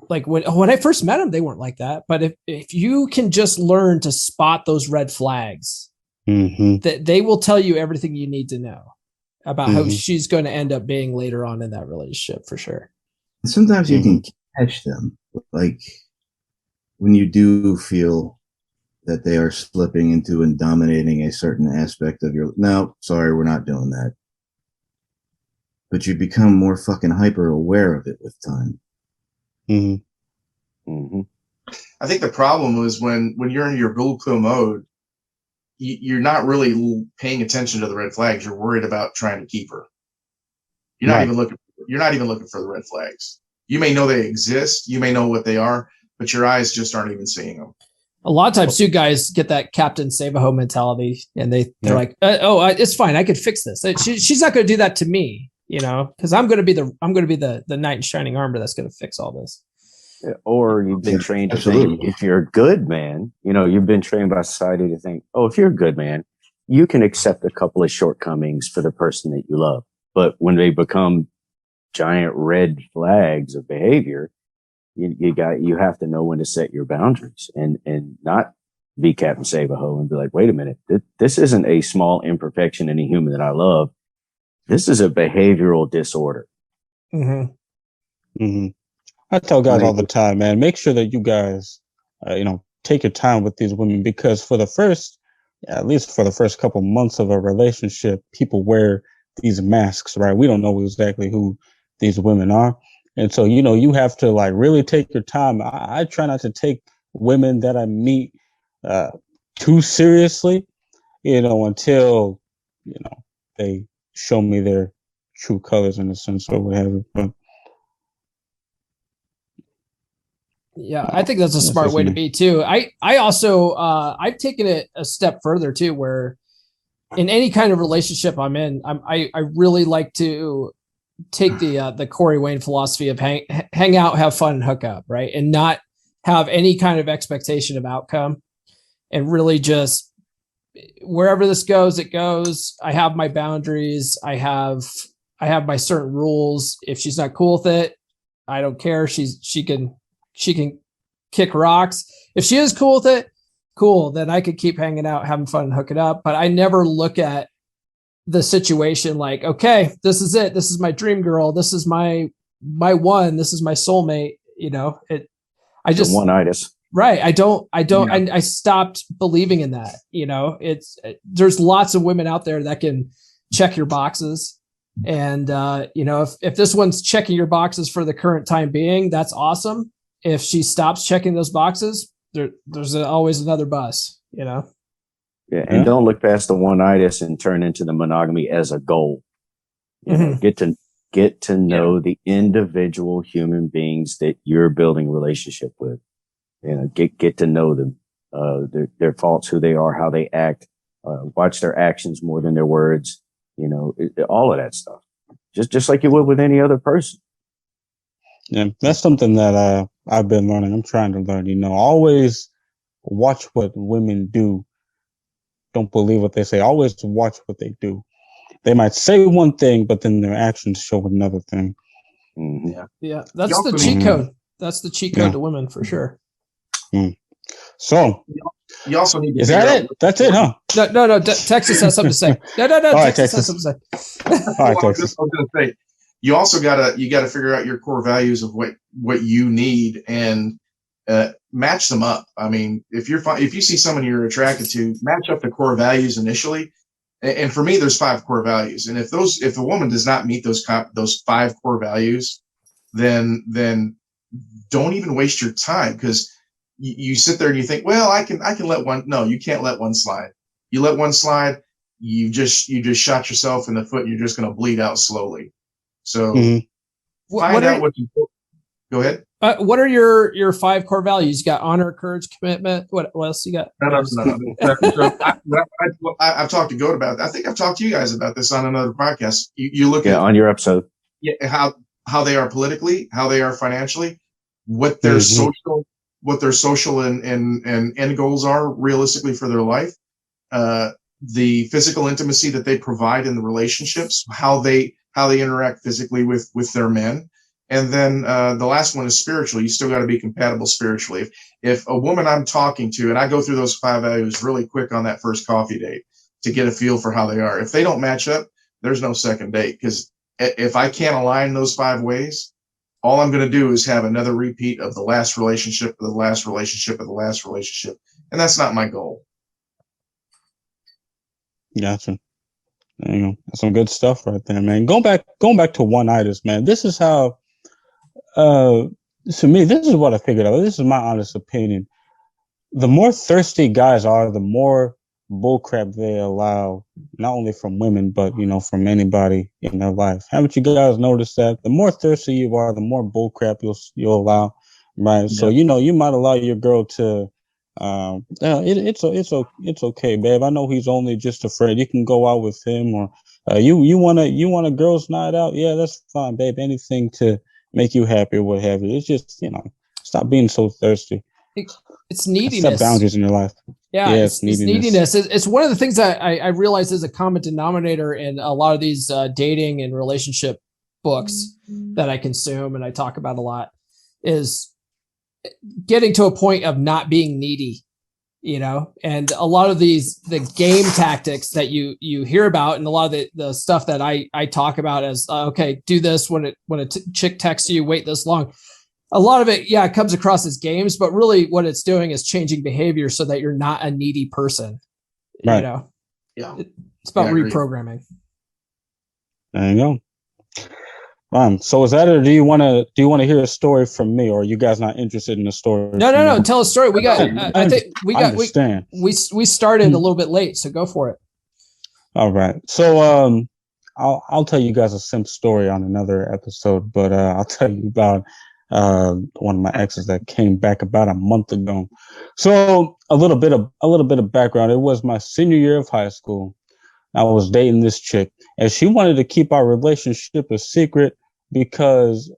Like when I first met them, they weren't like that. But if you can just learn to spot those red flags, that they will tell you everything you need to know about how she's going to end up being later on in that relationship, for sure. Sometimes you can catch them, like when you do feel that they are slipping into and dominating a certain aspect of your. No, sorry, we're not doing that. But you become more fucking hyper aware of it with time. I think the problem is when you're in your Bullcrap mode, you're not really paying attention to the red flags. You're worried about trying to keep her. You're not even looking. You're not even looking for the red flags. You may know they exist. You may know what they are, but your eyes just aren't even seeing them. A lot of times, two guys get that Captain Save-A-Ho mentality, and they're like, it's fine. I could fix this. She's not going to do that to me, because I'm going to be the knight in shining armor that's going to fix all this. Or you've been trained to think, if you're a good man, you've been trained by society to think, oh, if you're a good man, you can accept a couple of shortcomings for the person that you love. But when they become giant red flags of behavior, You have to know when to set your boundaries and not be Captain Save a Ho and be like, wait a minute, this isn't a small imperfection in a human that I love. This is a behavioral disorder. Mm-hmm. Mm-hmm. I tell guys all the time, man, make sure that you guys, take your time with these women, because at least for the first couple months of a relationship, people wear these masks, right? We don't know exactly who these women are. And so, you have to like really take your time. I try not to take women that I meet too seriously, until, they show me their true colors in a sense or what have you. But yeah, I think that's a smart way to be too. I also I've taken it a step further too, where in any kind of relationship I'm in, I really like to take the Corey Wayne philosophy of hang out, have fun, and hook up, right? And not have any kind of expectation of outcome, and really just wherever this goes, it goes. I have my boundaries. I have my certain rules. If she's not cool with it, I don't care. She can kick rocks. If she is cool with it, cool. Then I could keep hanging out, having fun, and hook it up. But I never look at the situation like, okay, this is it. This is my dream girl. This is my one. This is my soulmate. One-itis. Right. I stopped believing in that. There's lots of women out there that can check your boxes. And, if this one's checking your boxes for the current time being, that's awesome. If she stops checking those boxes, there's always another bus, Yeah. And don't look past the one-itis and turn into the monogamy as a goal. Get to know the individual human beings that you're building a relationship with. Get to know them, their faults, who they are, how they act, watch their actions more than their words, all of that stuff. Just like you would with any other person. Yeah, that's something that I've been learning. I'm trying to learn, always watch what women do. Don't believe what they say. Always watch what they do. They might say one thing, but then their actions show another thing. Mm-hmm. Yeah. That's the cheat code. That's the cheat code to women for sure. Mm. So you also need to. Is that it? That's it, huh? No. Texas has something to say. No. All right, Texas has something to say. All right, Texas. I was going to say, you also gotta figure out your core values of what you need and match them up. I mean, if you see someone you're attracted to, match up the core values initially. And for me, there's 5 core values. And if the woman does not meet those 5 core values, then don't even waste your time, because you sit there and you think, well, I can let one. No, you can't let one slide. You let one slide, you just shot yourself in the foot. And you're just going to bleed out slowly. So find out what's important. Go ahead. What are your 5 core values? You got honor, courage, commitment. What else you got? No. So I've talked to Goat about it. I think I've talked to you guys about this on another podcast. You look at on your episode. Yeah, how they are politically, how they are financially, what their social and end goals are realistically for their life, the physical intimacy that they provide in the relationships, how they interact physically with their men. And then the last one is spiritual. You still got to be compatible spiritually. If a woman I'm talking to, and I go through those 5 values really quick on that first coffee date to get a feel for how they are. If they don't match up, there's no second date, because if I can't align those 5 ways, all I'm going to do is have another repeat of the last relationship, of the last relationship, of the last relationship. And that's not my goal. Gotcha. There you go. That's some good stuff right there, man. Going back to one-itis, man. This is how, to me, this is what I figured out. This is my honest opinion. The more thirsty guys are, the more bullcrap they allow, not only from women, but, from anybody in their life. Haven't you guys noticed that? The more thirsty you are, the more bullcrap you'll allow, right? Yeah. So, you might allow your girl to, it's okay, babe. I know he's only just a friend. You can go out with him, or you want a girls' night out. Yeah, that's fine, babe. Anything to make you happy, or what have you. It's just, stop being so thirsty. It's neediness. Set boundaries in your life. Yeah, it's neediness. It's one of the things that I realize is a common denominator in a lot of these dating and relationship books that I consume and I talk about a lot, is getting to a point of not being needy, and a lot of the game tactics that you hear about, and a lot of the stuff that I talk about as, okay, do this when a chick texts you, wait this long. A lot of it, it comes across as games, but really what it's doing is changing behavior so that you're not a needy person. Right. Yeah. It's about reprogramming. There you go. So is that, or do you want to hear a story from me, or are you guys not interested in the story? No. Tell a story. We got. I think we got. Understand. We started a little bit late, so go for it. All right. So I'll tell you guys a simp story on another episode, but I'll tell you about one of my exes that came back about a month ago. So a little bit of background. It was my senior year of high school. I was dating this chick, and she wanted to keep our relationship a secret because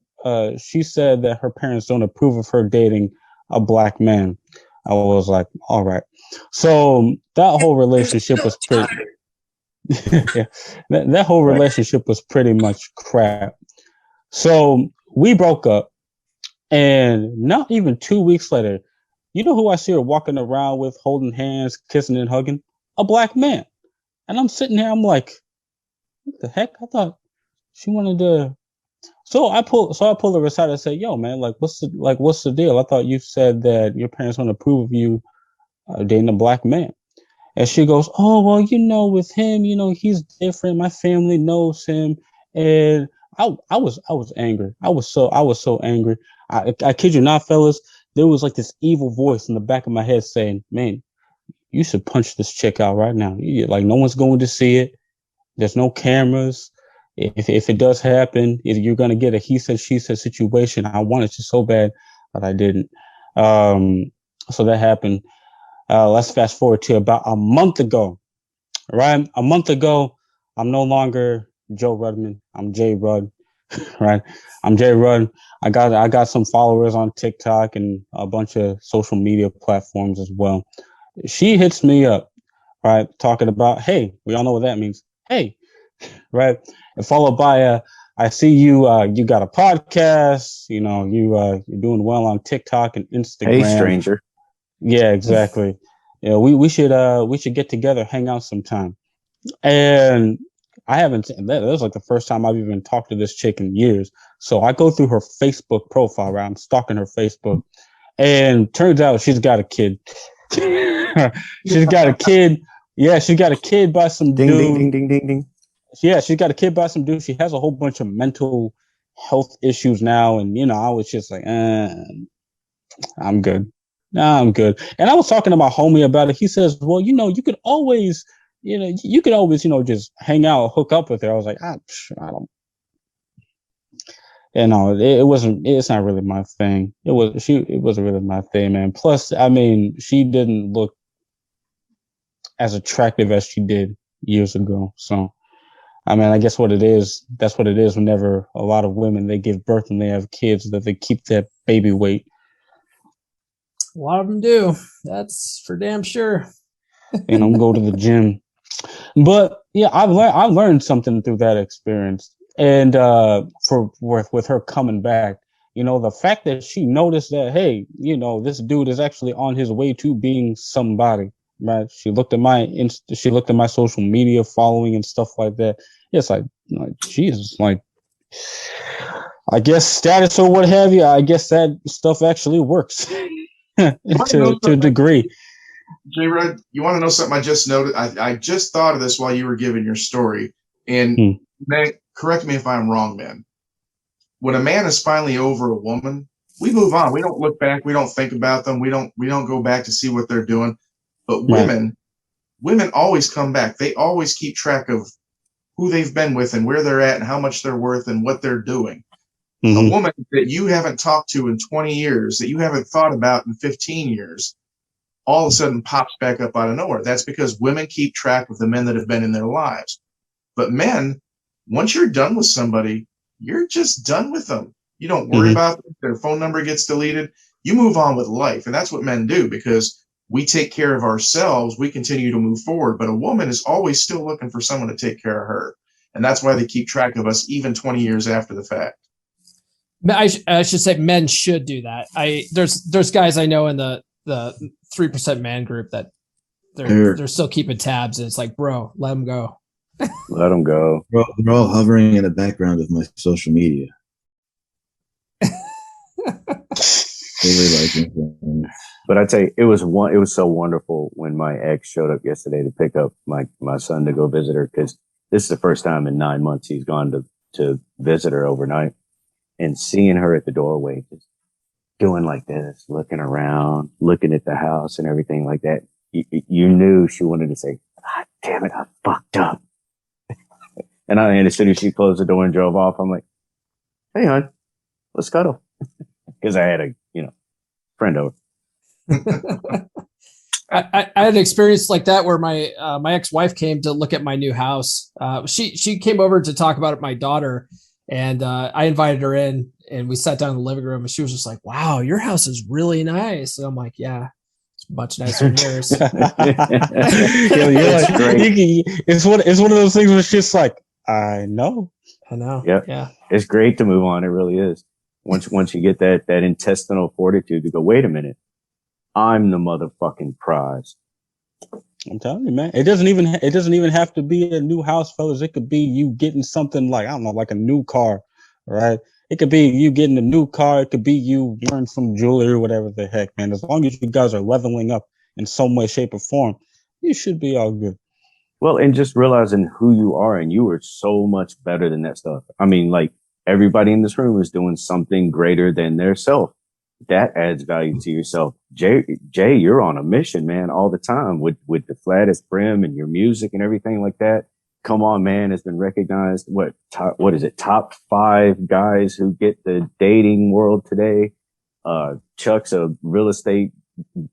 she said that her parents don't approve of her dating a black man. I was like, all right. So that whole relationship was pretty. that whole relationship was pretty much crap. So we broke up, and not even 2 weeks later, you know who I see her walking around with, holding hands, kissing and hugging? A black man. And I'm sitting here, I'm like, what the heck? I thought she wanted to. So I pull her aside and say, yo, man, what's the deal? I thought you said that your parents don't approve of you dating a black man. And she goes, oh, well, with him, he's different. My family knows him. And I was angry. I was so angry. I kid you not, fellas. There was like this evil voice in the back of my head saying, man, you should punch this chick out right now. No one's going to see it. There's no cameras. If it does happen, you're going to get a he said, she said situation. I wanted to so bad, but I didn't. So that happened. Let's fast forward to about a month ago, right? A month ago, I'm no longer Joe Rudman. I'm Jay Rudd, right? I'm Jay Rudd. I got some followers on TikTok and a bunch of social media platforms as well. She hits me up, right? Talking about, hey, we all know what that means. Hey, right? And followed by, I see you got a podcast, you're doing well on TikTok and Instagram. Hey, stranger. Yeah, exactly. We should get together, hang out sometime. And I haven't, that was like the first time I've even talked to this chick in years. So I go through her Facebook profile, right? I'm stalking her Facebook, and turns out she's got a kid. She's got a kid. Yeah, she got a kid by some dude. Ding, ding, ding, ding, ding. Yeah, she got a kid by some dude. She has a whole bunch of mental health issues now. And, I was just like, I'm good. Nah, I'm good. And I was talking to my homie about it. He says, well, you could always, just hang out, hook up with her. I was like, I don't. It's not really my thing. It wasn't really my thing, man. Plus, I mean, she didn't look as attractive as she did years ago. So, I mean, I guess that's what it is whenever a lot of women, they give birth and they have kids, that they keep that baby weight. A lot of them do. That's for damn sure. Go to the gym. But yeah, I've learned something through that experience. And with her coming back, the fact that she noticed that, hey, this dude is actually on his way to being somebody, right? She looked at my social media following and stuff like that. It's like Jesus, I guess status or what have you. I guess that stuff actually works to a degree. J Rod, you want to know something I just noticed? I just thought of this while you were giving your story. And man, correct me if I'm wrong, man. When a man is finally over a woman, we move on. We don't look back. We don't think about them. We don't go back to see what they're doing. But women always come back. They always keep track of who they've been with and where they're at and how much they're worth and what they're doing. A woman that you haven't talked to in 20 years, that you haven't thought about in 15 years, all of a sudden pops back up out of nowhere. That's because women keep track of the men that have been in their lives. But men, once you're done with somebody, you're just done with them. You don't worry about them. Their phone number gets deleted. You move on with life. And that's what men do, because we take care of ourselves. We continue to move forward. But a woman is always still looking for someone to take care of her. And that's why they keep track of us even 20 years after the fact. I should say men should do that. There's guys I know in the 3% man group that they're still keeping tabs, and it's like, bro, let them go. Let them go. They're all hovering in the background of my social media. Really like it. But I tell you, it was so wonderful when my ex showed up yesterday to pick up my son to go visit her, because this is the first time in 9 months he's gone to visit her overnight, and seeing her at the doorway, just doing like this, looking around, looking at the house and everything like that. You knew she wanted to say, "God damn it, I fucked up." And as soon as she closed the door and drove off, I'm like, "Hey, hon, let's cuddle," because I had a friend over. I had an experience like that where my ex-wife came to look at my new house. She came over to talk about my daughter, and I invited her in, and we sat down in the living room, and she was just like, "Wow, your house is really nice." And I'm like, "Yeah, it's much nicer than yours." It's one of those things where it's just like, I know. Yeah. It's great to move on. It really is. Once you get that intestinal fortitude to go, wait a minute, I'm the motherfucking prize. I'm telling you, man. It doesn't even have to be a new house, fellas. It could be you getting something like, I don't know, like a new car, right? It could be you getting a new car. It could be you wearing some jewelry or whatever the heck, man. As long as you guys are leveling up in some way, shape, or form, you should be all good. Well, and just realizing who you are, and you are so much better than that stuff. I mean, like, everybody in this room is doing something greater than their self. That adds value to yourself. Jay, you're on a mission, man, all the time with the flattest brim and your music and everything like that. Come on, man, has been recognized. What is it? Top 5 guys who get the dating world today. Chuck's a real estate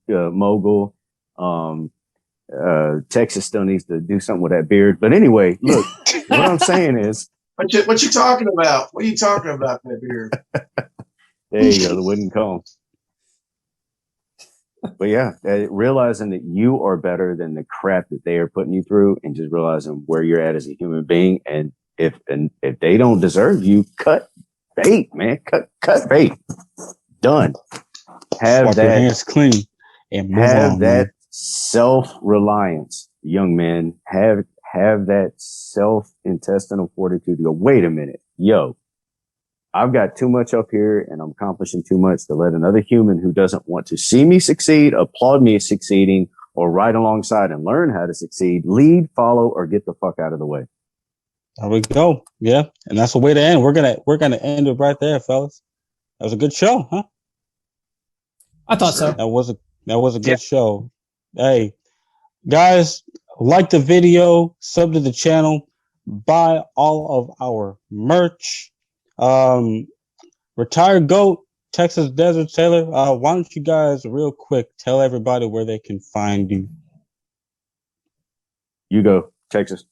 mogul. Texas still needs to do something with that beard. But anyway, look, what I'm saying is, what you talking about? What are you talking about, that beard? There you go, the wooden comb. But yeah, realizing that you are better than the crap that they are putting you through, and just realizing where you're at as a human being. And if they don't deserve you, cut bait, man. Cut bait. Done. Have Wipe that your hands clean and move have on, that man. self-reliance, young men. Have that self-intestinal fortitude to go, wait a minute, yo, I've got too much up here and I'm accomplishing too much to let another human who doesn't want to see me succeed, applaud me succeeding, or ride alongside and learn how to succeed, lead, follow, or get the fuck out of the way. There we go. Yeah. And that's the way to end. We're gonna end it right there, fellas. That was a good show, huh? I thought so. That was a good show. Hey, guys, like the video, sub to the channel, buy all of our merch. Retired Goat, Texas Desert Sailor. Why don't you guys real quick tell everybody where they can find you? You go, Texas.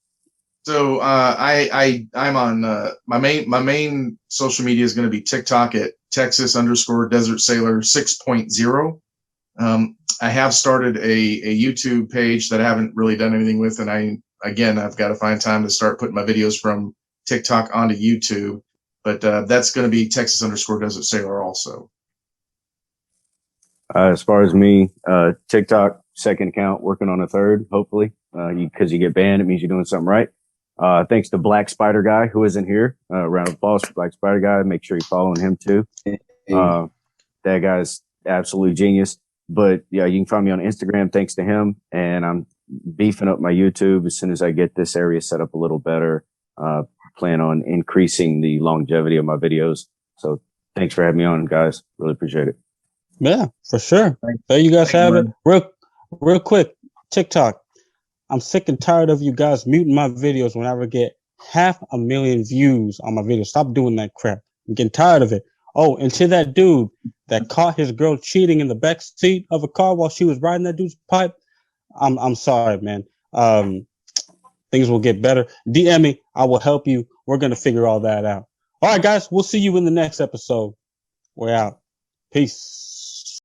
So I'm on my main social media is going to be TikTok at Texas_Desert Sailor 6.0. I have started a YouTube page that I haven't really done anything with, and I've got to find time to start putting my videos from TikTok onto YouTube. But that's going to be Texas_Desert Sailor also. As far as me, TikTok, second account, working on a third, hopefully, because you get banned, it means you're doing something right. Thanks to Black Spider Guy, who isn't here. Round of applause for Black Spider Guy. Make sure you're following him too. That guy's absolutely genius. But yeah, you can find me on Instagram thanks to him. And I'm beefing up my YouTube as soon as I get this area set up a little better. Plan on increasing the longevity of my videos. So thanks for having me on, guys. Really appreciate it. Yeah, for sure. There you guys have it. Real quick, TikTok. I'm sick and tired of you guys muting my videos whenever I get 500,000 views on my videos. Stop doing that crap. I'm getting tired of it. Oh, and to that dude that caught his girl cheating in the back seat of a car while she was riding that dude's pipe, I'm sorry, man. Things will get better. DM me. I will help you. We're going to figure all that out. All right, guys. We'll see you in the next episode. We're out. Peace.